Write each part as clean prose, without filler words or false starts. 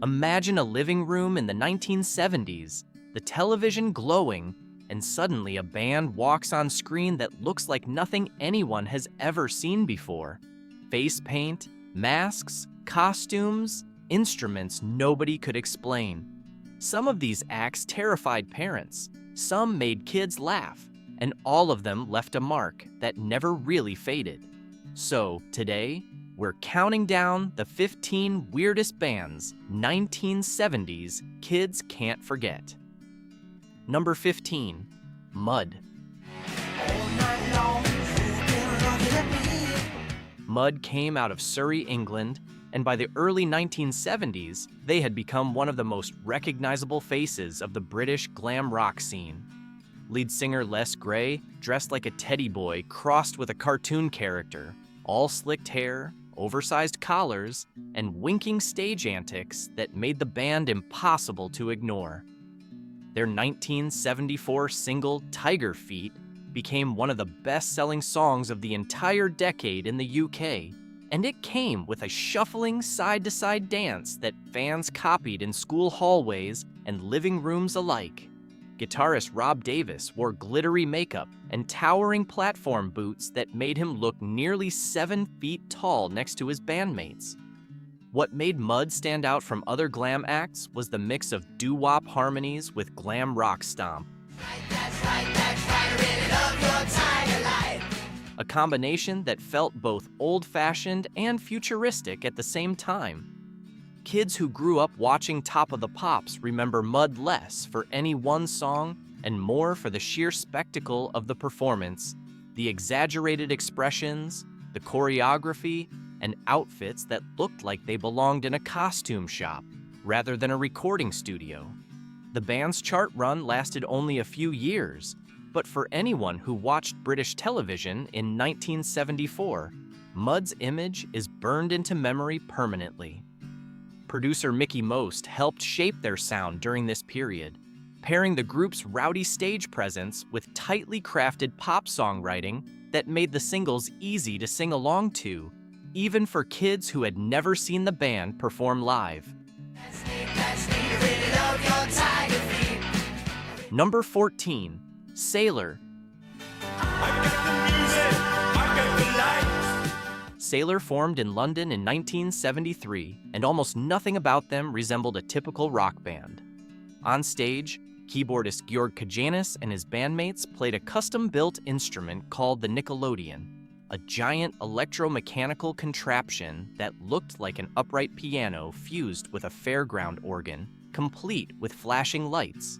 Imagine a living room in the 1970s, the television glowing, and suddenly a band walks on screen that looks like nothing anyone has ever seen before. Face paint, masks, costumes, instruments nobody could explain. Some of these acts terrified parents, some made kids laugh, and all of them left a mark that never really faded. So, today, we're counting down the 15 weirdest bands 1970s kids can't forget. Number 15, Mud. Mud came out of Surrey, England, and by the early 1970s, they had become one of the most recognizable faces of the British glam rock scene. Lead singer Les Gray, dressed like a teddy boy crossed with a cartoon character, all slicked hair, oversized collars, and winking stage antics that made the band impossible to ignore. Their 1974 single, Tiger Feet, became one of the best-selling songs of the entire decade in the UK, and it came with a shuffling side-to-side dance that fans copied in school hallways and living rooms alike. Guitarist Rob Davis wore glittery makeup and towering platform boots that made him look nearly 7 feet tall next to his bandmates. What made Mud stand out from other glam acts was the mix of doo-wop harmonies with glam rock stomp. A combination that felt both old-fashioned and futuristic at the same time. Kids who grew up watching Top of the Pops remember Mud less for any one song and more for the sheer spectacle of the performance, the exaggerated expressions, the choreography, and outfits that looked like they belonged in a costume shop rather than a recording studio. The band's chart run lasted only a few years, but for anyone who watched British television in 1974, Mud's image is burned into memory permanently. Producer Mickey Most helped shape their sound during this period, pairing the group's rowdy stage presence with tightly crafted pop songwriting that made the singles easy to sing along to, even for kids who had never seen the band perform live. Number 14, Sailor. Sailor formed in London in 1973, and almost nothing about them resembled a typical rock band. On stage, keyboardist Georg Kajanis and his bandmates played a custom-built instrument called the Nickelodeon, a giant electromechanical contraption that looked like an upright piano fused with a fairground organ, complete with flashing lights.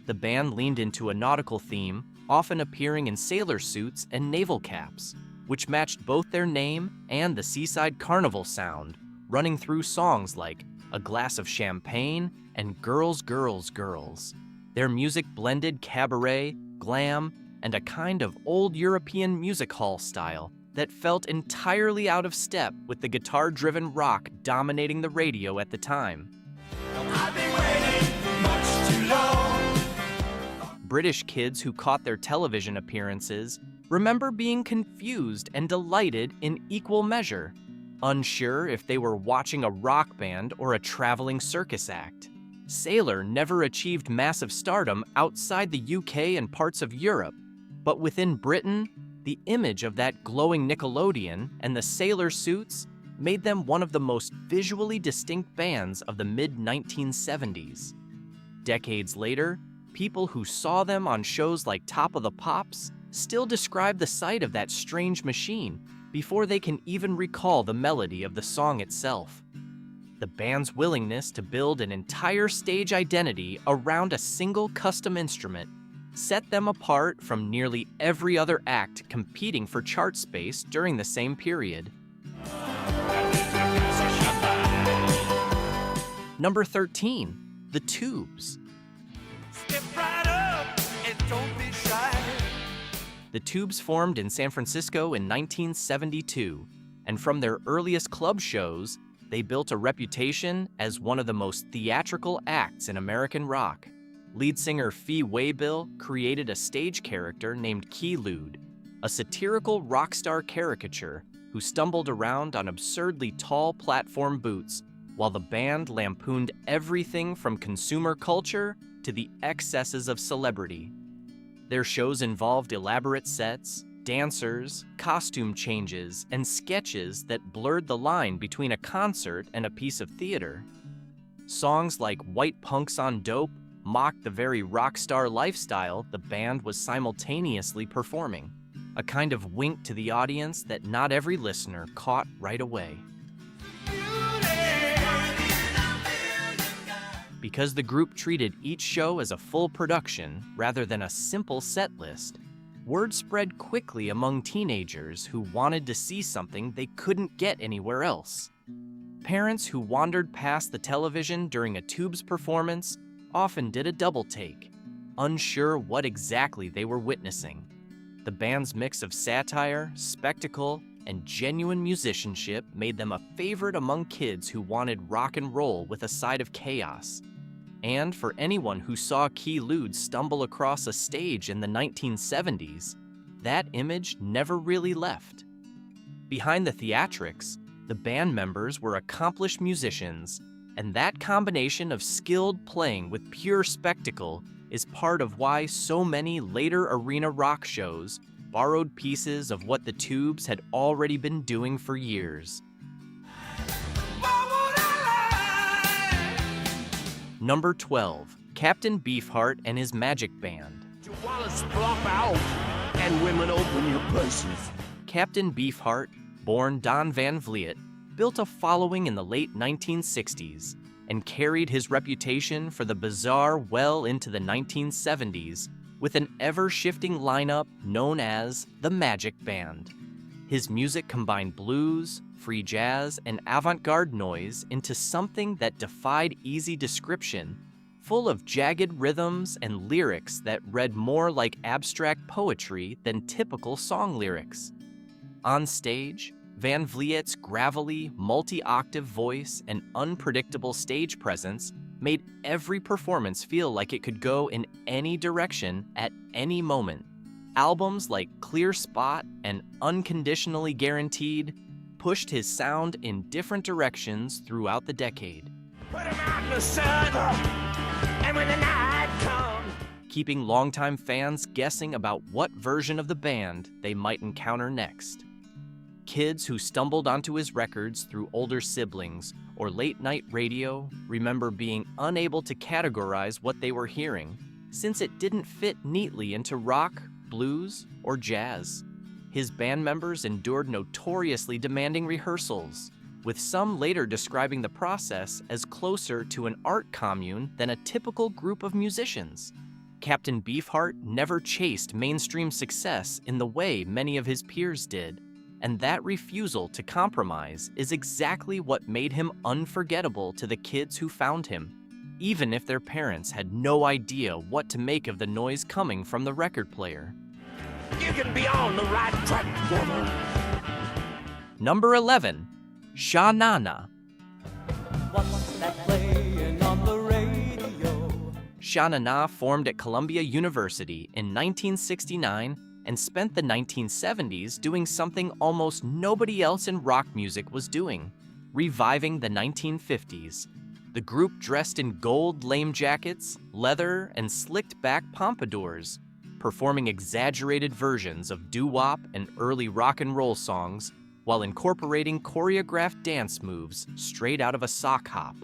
The band leaned into a nautical theme, often appearing in sailor suits and naval caps, which matched both their name and the seaside carnival sound, running through songs like A Glass of Champagne and Girls, Girls, Girls. Their music blended cabaret, glam, and a kind of old European music hall style that felt entirely out of step with the guitar-driven rock dominating the radio at the time. I've been waiting much too long. British kids who caught their television appearances remember being confused and delighted in equal measure, unsure if they were watching a rock band or a traveling circus act. Sailor never achieved massive stardom outside the UK and parts of Europe, but within Britain, the image of that glowing Nickelodeon and the sailor suits made them one of the most visually distinct bands of the mid-1970s. Decades later, people who saw them on shows like Top of the Pops still describe the sight of that strange machine before they can even recall the melody of the song itself. The band's willingness to build an entire stage identity around a single custom instrument set them apart from nearly every other act competing for chart space during the same period. Number 13, The Tubes. Step right up and don't be shy. The Tubes formed in San Francisco in 1972, and from their earliest club shows, they built a reputation as one of the most theatrical acts in American rock. Lead singer Fee Waybill created a stage character named Keylud, a satirical rock star caricature who stumbled around on absurdly tall platform boots, while the band lampooned everything from consumer culture to the excesses of celebrity. Their shows involved elaborate sets, dancers, costume changes, and sketches that blurred the line between a concert and a piece of theater. Songs like White Punks on Dope mocked the very rock star lifestyle the band was simultaneously performing, a kind of wink to the audience that not every listener caught right away. Because the group treated each show as a full production rather than a simple set list, word spread quickly among teenagers who wanted to see something they couldn't get anywhere else. Parents who wandered past the television during a Tubes performance often did a double take, unsure what exactly they were witnessing. The band's mix of satire, spectacle, and genuine musicianship made them a favorite among kids who wanted rock and roll with a side of chaos. And for anyone who saw Key Lude stumble across a stage in the 1970s, that image never really left. Behind the theatrics, the band members were accomplished musicians, and that combination of skilled playing with pure spectacle is part of why so many later arena rock shows borrowed pieces of what the Tubes had already been doing for years. Number 12, Captain Beefheart and his Magic Band. And women open your purses. Captain Beefheart, born Don Van Vliet, built a following in the late 1960s and carried his reputation for the bizarre well into the 1970s with an ever-shifting lineup known as the Magic Band. His music combined blues, free jazz, and avant-garde noise into something that defied easy description, full of jagged rhythms and lyrics that read more like abstract poetry than typical song lyrics. On stage, Van Vliet's gravelly, multi-octave voice and unpredictable stage presence made every performance feel like it could go in any direction at any moment. Albums like Clear Spot and Unconditionally Guaranteed pushed his sound in different directions throughout the decade. Put him out in the sun, and when the night comes, keeping longtime fans guessing about what version of the band they might encounter next. Kids who stumbled onto his records through older siblings or late-night radio remember being unable to categorize what they were hearing, since it didn't fit neatly into rock, blues, or jazz. His band members endured notoriously demanding rehearsals, with some later describing the process as closer to an art commune than a typical group of musicians. Captain Beefheart never chased mainstream success in the way many of his peers did, and that refusal to compromise is exactly what made him unforgettable to the kids who found him, even if their parents had no idea what to make of the noise coming from the record player. you can be on the right track together. Number 11, Sha Na Na. What's that playing on the radio? Sha Na Na formed at Columbia University in 1969 and spent the 1970s doing something almost nobody else in rock music was doing, reviving the 1950s. The group dressed in gold lame jackets, leather, and slicked-back pompadours, performing exaggerated versions of doo-wop and early rock and roll songs while incorporating choreographed dance moves straight out of a sock hop.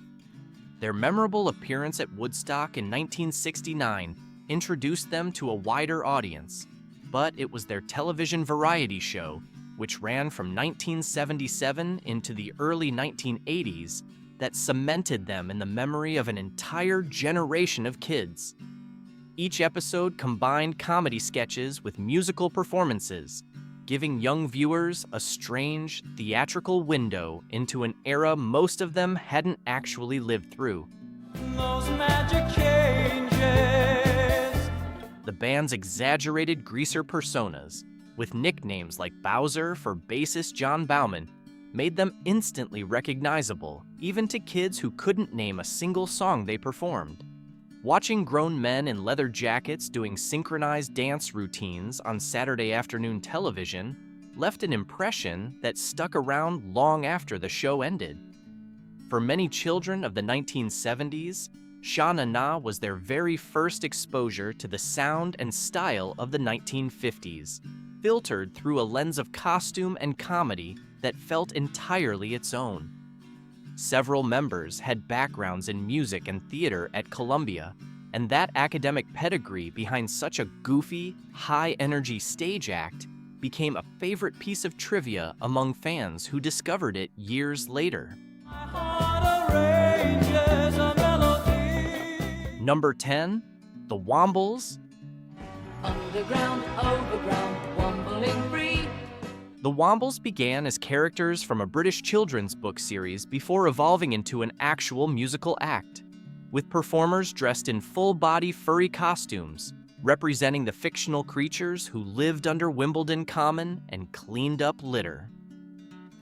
Their memorable appearance at Woodstock in 1969 introduced them to a wider audience, but it was their television variety show, which ran from 1977 into the early 1980s, that cemented them in the memory of an entire generation of kids. Each episode combined comedy sketches with musical performances, giving young viewers a strange, theatrical window into an era most of them hadn't actually lived through. Those magic changes. The band's exaggerated greaser personas, with nicknames like Bowser for bassist John Bauman, made them instantly recognizable, even to kids who couldn't name a single song they performed. Watching grown men in leather jackets doing synchronized dance routines on Saturday afternoon television left an impression that stuck around long after the show ended. For many children of the 1970s, Sha Na Na was their very first exposure to the sound and style of the 1950s, filtered through a lens of costume and comedy that felt entirely its own. Several members had backgrounds in music and theater at Columbia, and that academic pedigree behind such a goofy, high-energy stage act became a favorite piece of trivia among fans who discovered it years later. My heart arranges a melody. Number 10, the Wombles. Underground, overground, wombling free. The Wombles began as characters from a British children's book series before evolving into an actual musical act, with performers dressed in full-body furry costumes, representing the fictional creatures who lived under Wimbledon Common and cleaned up litter.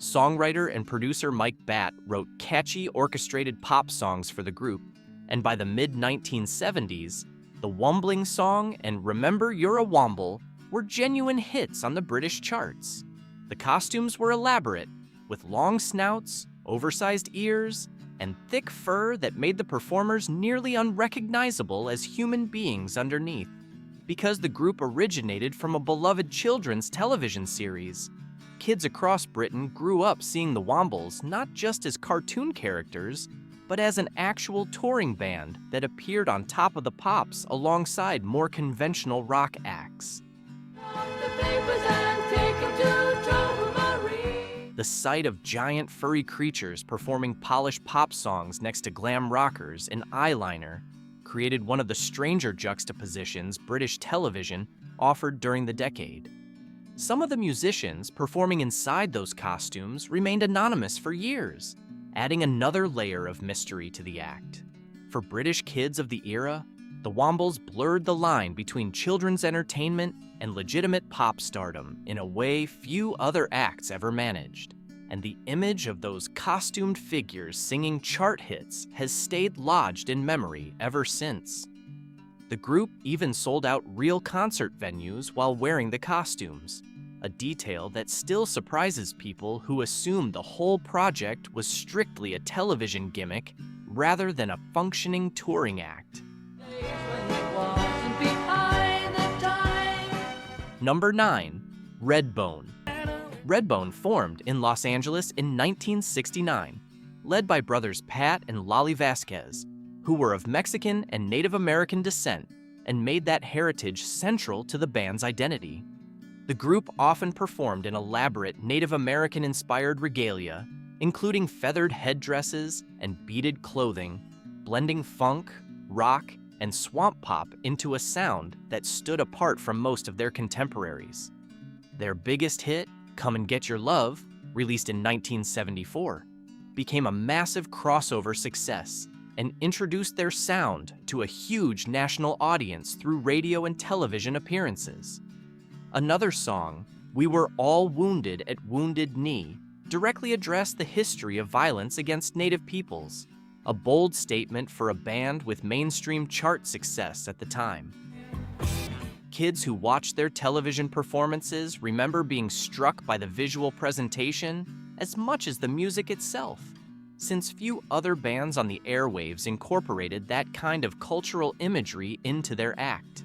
Songwriter and producer Mike Batt wrote catchy, orchestrated pop songs for the group, and by the mid-1970s, the Wombling song and Remember You're a Womble were genuine hits on the British charts. The costumes were elaborate, with long snouts, oversized ears, and thick fur that made the performers nearly unrecognizable as human beings underneath. Because the group originated from a beloved children's television series, kids across Britain grew up seeing the Wombles not just as cartoon characters, but as an actual touring band that appeared on Top of the Pops alongside more conventional rock acts. The papers and take 'em to Trouble. The sight of giant furry creatures performing polished pop songs next to glam rockers in eyeliner created one of the stranger juxtapositions British television offered during the decade. Some of the musicians performing inside those costumes remained anonymous for years, adding another layer of mystery to the act. For British kids of the era, the Wombles blurred the line between children's entertainment and legitimate pop stardom in a way few other acts ever managed, and the image of those costumed figures singing chart hits has stayed lodged in memory ever since. The group even sold out real concert venues while wearing the costumes, a detail that still surprises people who assume the whole project was strictly a television gimmick rather than a functioning touring act. Number 9, Redbone. Redbone formed in Los Angeles in 1969, led by brothers Pat and Lolly Vasquez, who were of Mexican and Native American descent and made that heritage central to the band's identity. The group often performed in elaborate Native American-inspired regalia, including feathered headdresses and beaded clothing, blending funk, rock, and swamp pop into a sound that stood apart from most of their contemporaries. Their biggest hit, Come and Get Your Love, released in 1974, became a massive crossover success and introduced their sound to a huge national audience through radio and television appearances. Another song, We Were All Wounded at Wounded Knee, directly addressed the history of violence against Native peoples, a bold statement for a band with mainstream chart success at the time. Kids who watched their television performances remember being struck by the visual presentation as much as the music itself, since few other bands on the airwaves incorporated that kind of cultural imagery into their act.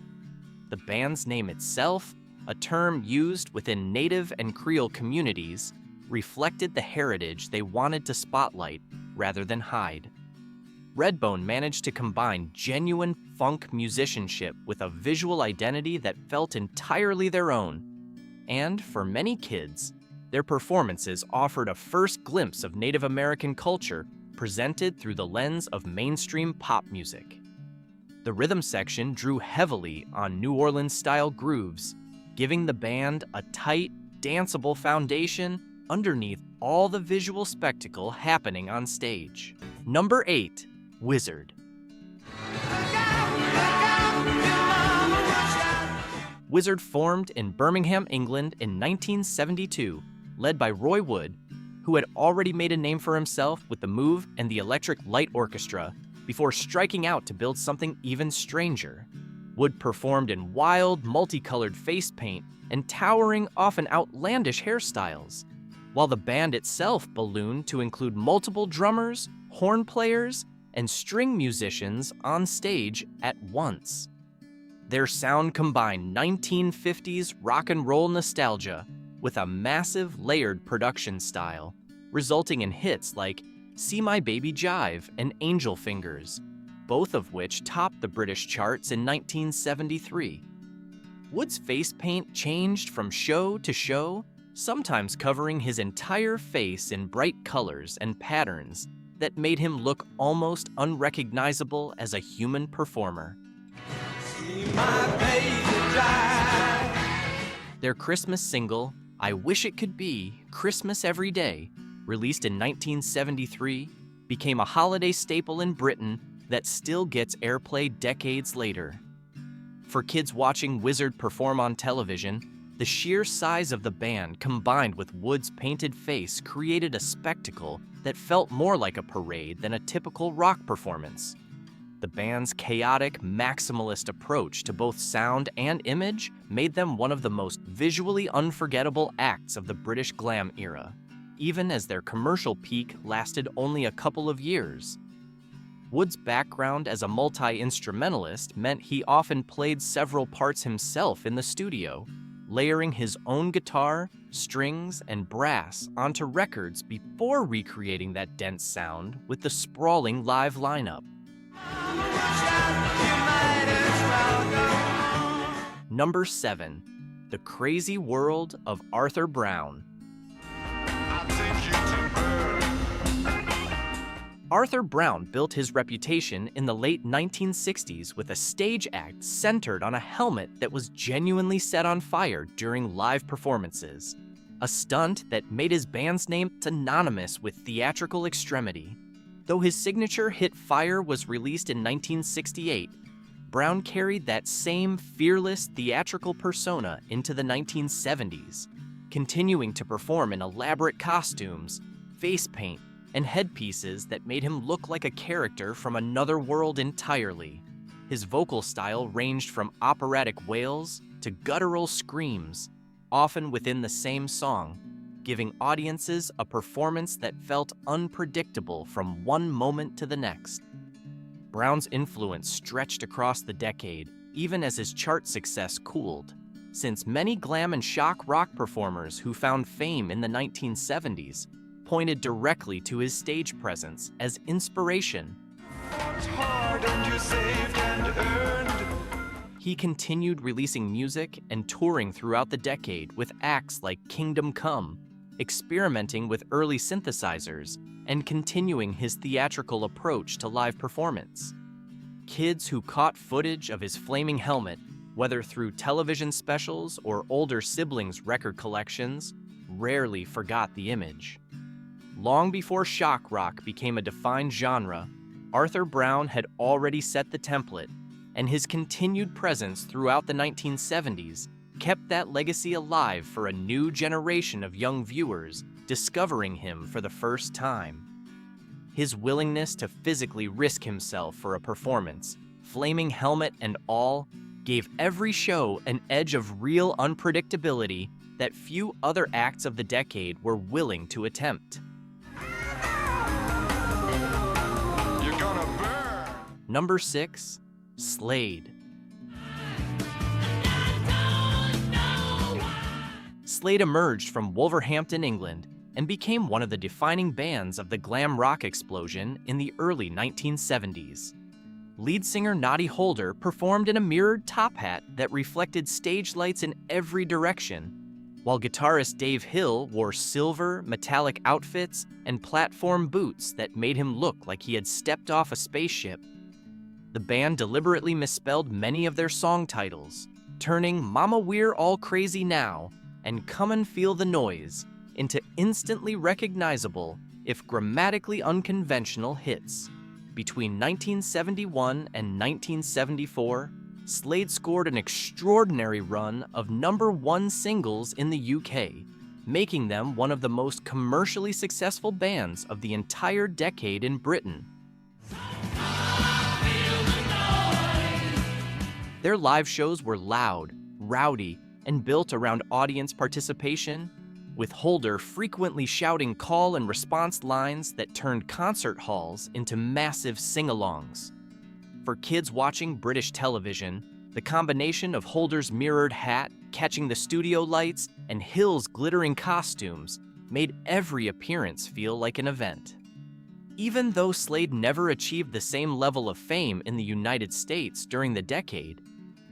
The band's name itself, a term used within Native and Creole communities, reflected the heritage they wanted to spotlight rather than hide. Redbone managed to combine genuine funk musicianship with a visual identity that felt entirely their own. And for many kids, their performances offered a first glimpse of Native American culture presented through the lens of mainstream pop music. The rhythm section drew heavily on New Orleans-style grooves, giving the band a tight, danceable foundation underneath all the visual spectacle happening on stage. Number 8, Wizzard. Wizzard formed in Birmingham, England in 1972, led by Roy Wood, who had already made a name for himself with the Move and the Electric Light Orchestra before striking out to build something even stranger. Wood performed in wild, multicolored face paint and towering, often outlandish hairstyles, while the band itself ballooned to include multiple drummers, horn players, and string musicians on stage at once. Their sound combined 1950s rock and roll nostalgia with a massive layered production style, resulting in hits like See My Baby Jive and Angel Fingers, both of which topped the British charts in 1973. Wood's face paint changed from show to show, sometimes covering his entire face in bright colors and patterns that made him look almost unrecognizable as a human performer. Their Christmas single, I Wish It Could Be Christmas Every Day, released in 1973, became a holiday staple in Britain that still gets airplay decades later. For kids watching Wizzard perform on television, the sheer size of the band combined with Wood's painted face created a spectacle that felt more like a parade than a typical rock performance. The band's chaotic, maximalist approach to both sound and image made them one of the most visually unforgettable acts of the British glam era, even as their commercial peak lasted only a couple of years. Wood's background as a multi-instrumentalist meant he often played several parts himself in the studio, layering his own guitar, strings, and brass onto records before recreating that dense sound with the sprawling live lineup. Number 7. The Crazy World of Arthur Brown. Arthur Brown built his reputation in the late 1960s with a stage act centered on a helmet that was genuinely set on fire during live performances, a stunt that made his band's name synonymous with theatrical extremity. Though his signature hit Fire was released in 1968, Brown carried that same fearless theatrical persona into the 1970s, continuing to perform in elaborate costumes, face paint, and headpieces that made him look like a character from another world entirely. His vocal style ranged from operatic wails to guttural screams, often within the same song, giving audiences a performance that felt unpredictable from one moment to the next. Brown's influence stretched across the decade, even as his chart success cooled, since many glam and shock rock performers who found fame in the 1970s pointed directly to his stage presence as inspiration. He continued releasing music and touring throughout the decade with acts like Kingdom Come, experimenting with early synthesizers, and continuing his theatrical approach to live performance. Kids who caught footage of his flaming helmet, whether through television specials or older siblings' record collections, rarely forgot the image. Long before shock rock became a defined genre, Arthur Brown had already set the template, and his continued presence throughout the 1970s kept that legacy alive for a new generation of young viewers discovering him for the first time. His willingness to physically risk himself for a performance, flaming helmet and all, gave every show an edge of real unpredictability that few other acts of the decade were willing to attempt. Number 6. Slade. Slade emerged from Wolverhampton, England, and became one of the defining bands of the glam rock explosion in the early 1970s. Lead singer Noddy Holder performed in a mirrored top hat that reflected stage lights in every direction, while guitarist Dave Hill wore silver, metallic outfits and platform boots that made him look like he had stepped off a spaceship. The band deliberately misspelled many of their song titles, turning Mama We're All Crazy Now and Come and Feel the Noise into instantly recognizable, if grammatically unconventional, hits. Between 1971 and 1974, Slade scored an extraordinary run of #1 singles in the UK, making them one of the most commercially successful bands of the entire decade in Britain. Their live shows were loud, rowdy, and built around audience participation, with Holder frequently shouting call and response lines that turned concert halls into massive sing-alongs. For kids watching British television, the combination of Holder's mirrored hat, catching the studio lights, and Hill's glittering costumes made every appearance feel like an event. Even though Slade never achieved the same level of fame in the United States during the decade,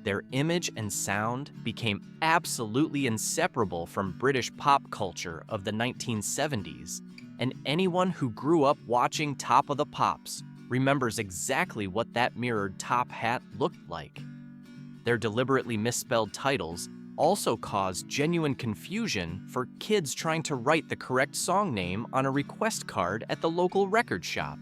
their image and sound became absolutely inseparable from British pop culture of the 1970s, and anyone who grew up watching Top of the Pops remembers exactly what that mirrored top hat looked like. Their deliberately misspelled titles also caused genuine confusion for kids trying to write the correct song name on a request card at the local record shop.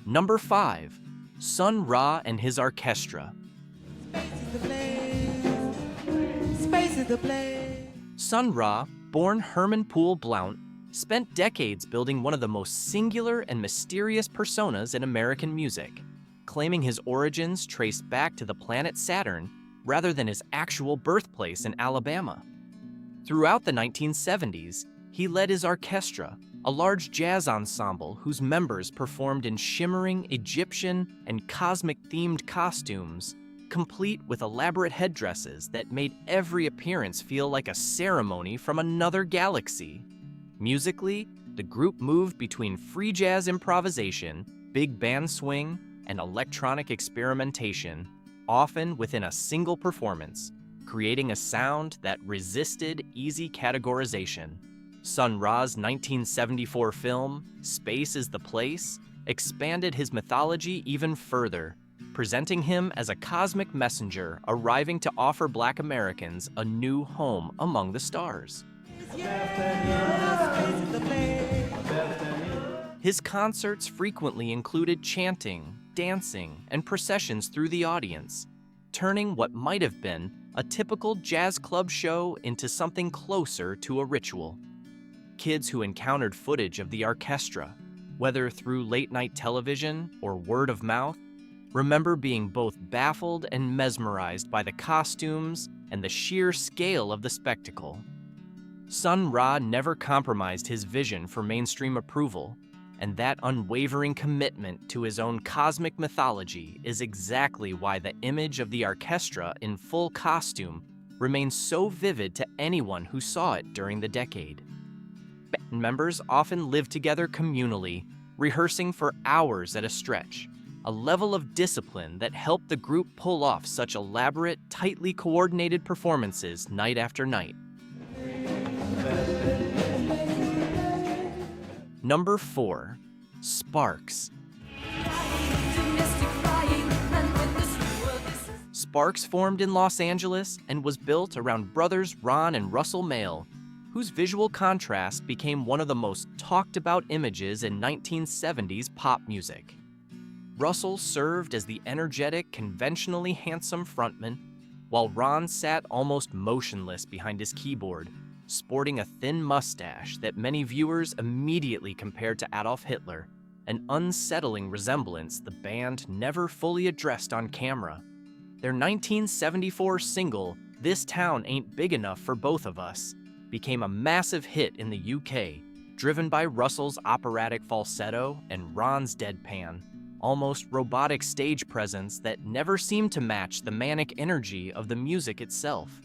Number 5, Sun Ra and his orchestra. Sun Ra, born Herman Poole Blount, spent decades building one of the most singular and mysterious personas in American music, claiming his origins traced back to the planet Saturn rather than his actual birthplace in Alabama. Throughout the 1970s, he led his orchestra, a large jazz ensemble whose members performed in shimmering Egyptian and cosmic-themed costumes, complete with elaborate headdresses that made every appearance feel like a ceremony from another galaxy. Musically, the group moved between free jazz improvisation, big band swing, and electronic experimentation, often within a single performance, creating a sound that resisted easy categorization. Sun Ra's 1974 film, Space is the Place, expanded his mythology even further, presenting him as a cosmic messenger arriving to offer Black Americans a new home among the stars. His concerts frequently included chanting, dancing, and processions through the audience, turning what might have been a typical jazz club show into something closer to a ritual. Kids who encountered footage of the orchestra, whether through late-night television or word of mouth, remember being both baffled and mesmerized by the costumes and the sheer scale of the spectacle. Sun Ra never compromised his vision for mainstream approval, and that unwavering commitment to his own cosmic mythology is exactly why the image of the orchestra in full costume remains so vivid to anyone who saw it during the decade. Band members often lived together communally, rehearsing for hours at a stretch, a level of discipline that helped the group pull off such elaborate, tightly coordinated performances night after night. Number 4, Sparks. Sparks formed in Los Angeles and was built around brothers Ron and Russell Mael, whose visual contrast became one of the most talked about images in 1970s pop music. Russell served as the energetic, conventionally handsome frontman, while Ron sat almost motionless behind his keyboard, sporting a thin mustache that many viewers immediately compared to Adolf Hitler, an unsettling resemblance the band never fully addressed on camera. Their 1974 single, This Town Ain't Big Enough for Both of Us, became a massive hit in the UK, driven by Russell's operatic falsetto and Ron's deadpan, almost robotic stage presence that never seemed to match the manic energy of the music itself.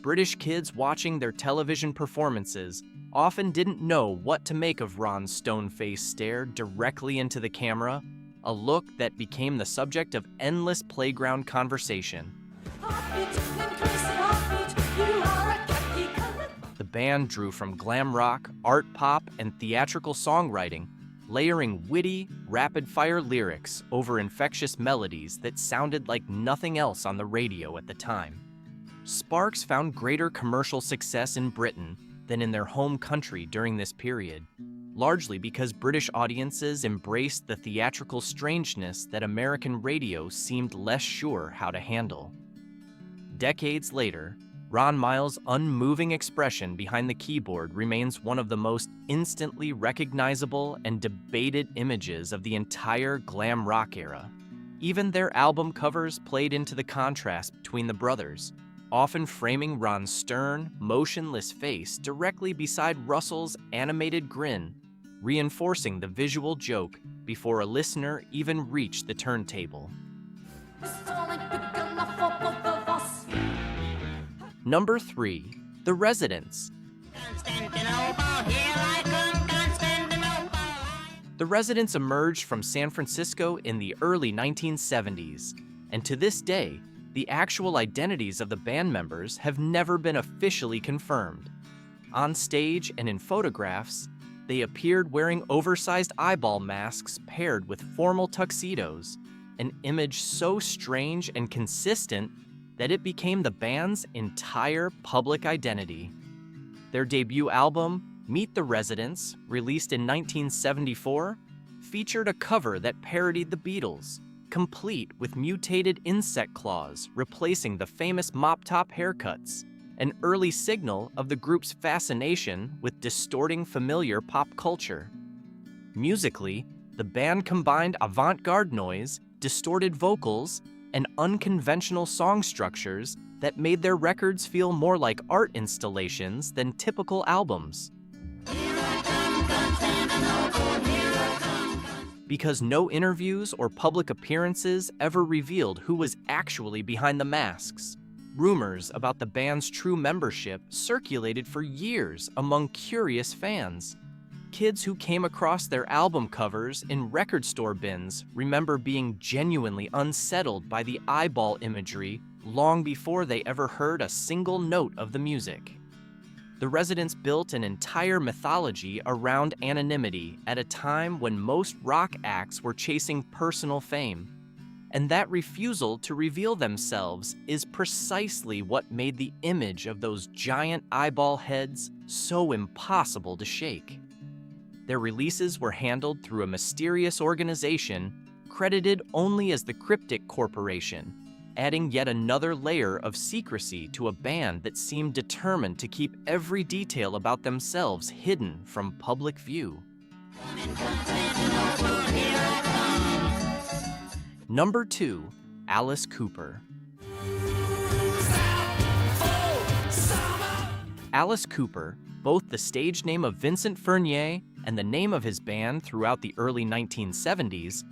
British kids watching their television performances often didn't know what to make of Ron's stone-faced stare directly into the camera, a look that became the subject of endless playground conversation. The band drew from glam rock, art pop, and theatrical songwriting, layering witty, rapid-fire lyrics over infectious melodies that sounded like nothing else on the radio at the time. Sparks found greater commercial success in Britain than in their home country during this period, largely because British audiences embraced the theatrical strangeness that American radio seemed less sure how to handle. Decades later, Ron Mael's unmoving expression behind the keyboard remains one of the most instantly recognizable and debated images of the entire glam rock era. Even their album covers played into the contrast between the brothers, often framing Ron's stern, motionless face directly beside Russell's animated grin, reinforcing the visual joke before a listener even reached the turntable. Number 3. The Residents. The Residents emerged from San Francisco in the early 1970s, and to this day, the actual identities of the band members have never been officially confirmed. On stage and in photographs, they appeared wearing oversized eyeball masks paired with formal tuxedos, an image so strange and consistent that it became the band's entire public identity. Their debut album, Meet the Residents, released in 1974, featured a cover that parodied the Beatles, complete with mutated insect claws replacing the famous mop-top haircuts, an early signal of the group's fascination with distorting familiar pop culture. Musically, the band combined avant-garde noise, distorted vocals, and unconventional song structures that made their records feel more like art installations than typical albums. Because no interviews or public appearances ever revealed who was actually behind the masks, rumors about the band's true membership circulated for years among curious fans. Kids who came across their album covers in record store bins remember being genuinely unsettled by the eyeball imagery long before they ever heard a single note of the music. The Residents built an entire mythology around anonymity at a time when most rock acts were chasing personal fame, and that refusal to reveal themselves is precisely what made the image of those giant eyeball heads so impossible to shake. Their releases were handled through a mysterious organization credited only as the Cryptic Corporation, adding yet another layer of secrecy to a band that seemed determined to keep every detail about themselves hidden from public view. Number 2. Alice Cooper. Alice Cooper, both the stage name of Vincent Furnier and the name of his band throughout the early 1970s,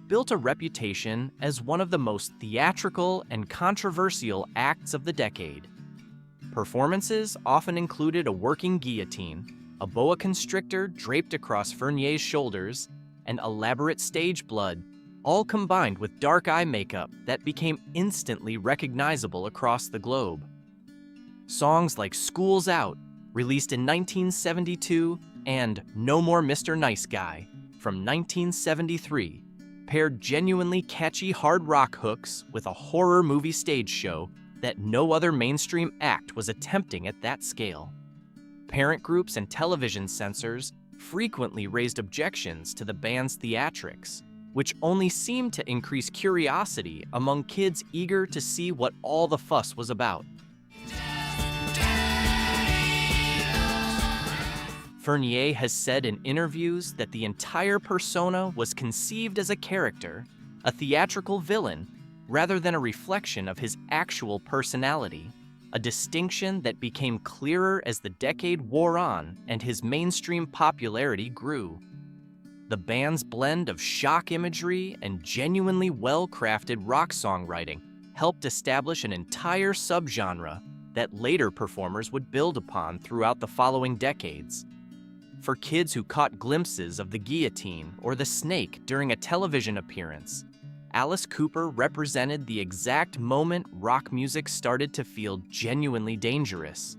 built a reputation as one of the most theatrical and controversial acts of the decade. Performances often included a working guillotine, a boa constrictor draped across Furnier's shoulders, and elaborate stage blood, all combined with dark eye makeup that became instantly recognizable across the globe. Songs like School's Out, released in 1972, and No More Mr. Nice Guy, from 1973, paired genuinely catchy hard rock hooks with a horror movie stage show that no other mainstream act was attempting at that scale. Parent groups and television censors frequently raised objections to the band's theatrics, which only seemed to increase curiosity among kids eager to see what all the fuss was about. Furnier has said in interviews that the entire persona was conceived as a character, a theatrical villain, rather than a reflection of his actual personality, a distinction that became clearer as the decade wore on and his mainstream popularity grew. The band's blend of shock imagery and genuinely well-crafted rock songwriting helped establish an entire subgenre that later performers would build upon throughout the following decades. For kids who caught glimpses of the guillotine or the snake during a television appearance, Alice Cooper represented the exact moment rock music started to feel genuinely dangerous,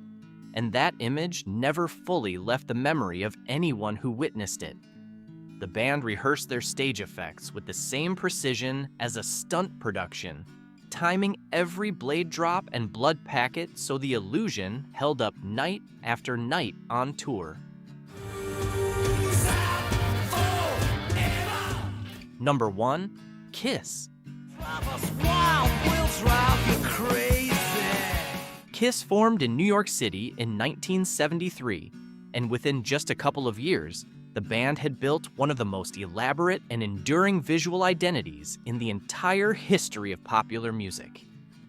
and that image never fully left the memory of anyone who witnessed it. The band rehearsed their stage effects with the same precision as a stunt production, timing every blade drop and blood packet so the illusion held up night after night on tour. Number 1. Kiss. Kiss formed in New York City in 1973, and within just a couple of years, the band had built one of the most elaborate and enduring visual identities in the entire history of popular music.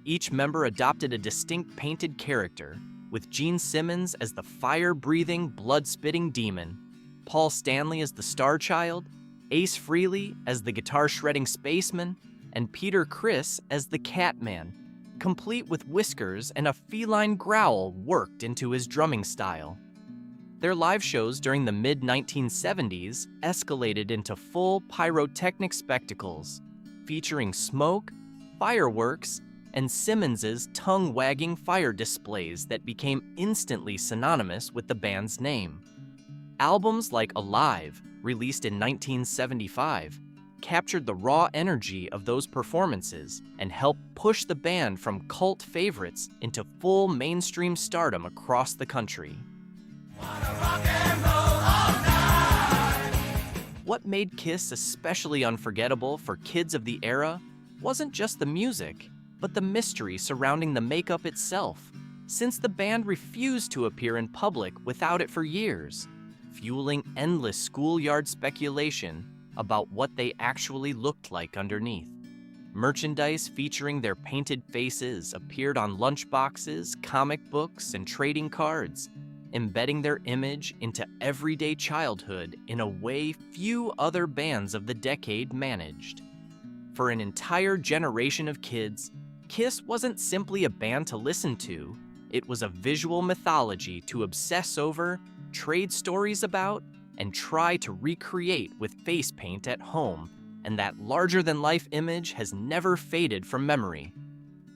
Each member adopted a distinct painted character, with Gene Simmons as the fire-breathing, blood-spitting demon, Paul Stanley as the Star Child, Ace Frehley as the guitar-shredding spaceman, and Peter Criss as the Catman, complete with whiskers and a feline growl worked into his drumming style. Their live shows during the mid-1970s escalated into full pyrotechnic spectacles, featuring smoke, fireworks, and Simmons's tongue-wagging fire displays that became instantly synonymous with the band's name. Albums like Alive, released in 1975, captured the raw energy of those performances and helped push the band from cult favorites into full mainstream stardom across the country. What made Kiss especially unforgettable for kids of the era wasn't just the music, but the mystery surrounding the makeup itself, since the band refused to appear in public without it for years, fueling endless schoolyard speculation about what they actually looked like underneath. Merchandise featuring their painted faces appeared on lunchboxes, comic books, and trading cards, embedding their image into everyday childhood in a way few other bands of the decade managed. For an entire generation of kids, Kiss wasn't simply a band to listen to, it was a visual mythology to obsess over, trade stories about, and try to recreate with face paint at home, and that larger-than-life image has never faded from memory.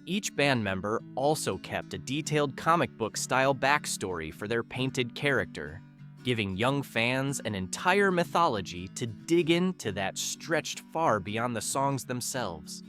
Each band member also kept a detailed comic book-style backstory for their painted character, giving young fans an entire mythology to dig into that stretched far beyond the songs themselves.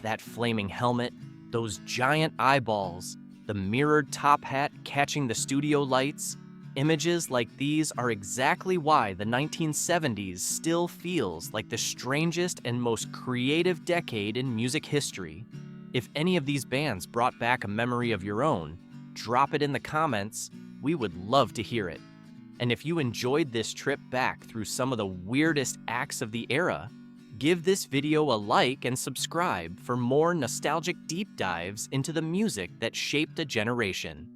That flaming helmet, those giant eyeballs, the mirrored top hat catching the studio lights, images like these are exactly why the 1970s still feels like the strangest and most creative decade in music history. If any of these bands brought back a memory of your own, drop it in the comments. We would love to hear it. And if you enjoyed this trip back through some of the weirdest acts of the era, give this video a like and subscribe for more nostalgic deep dives into the music that shaped a generation.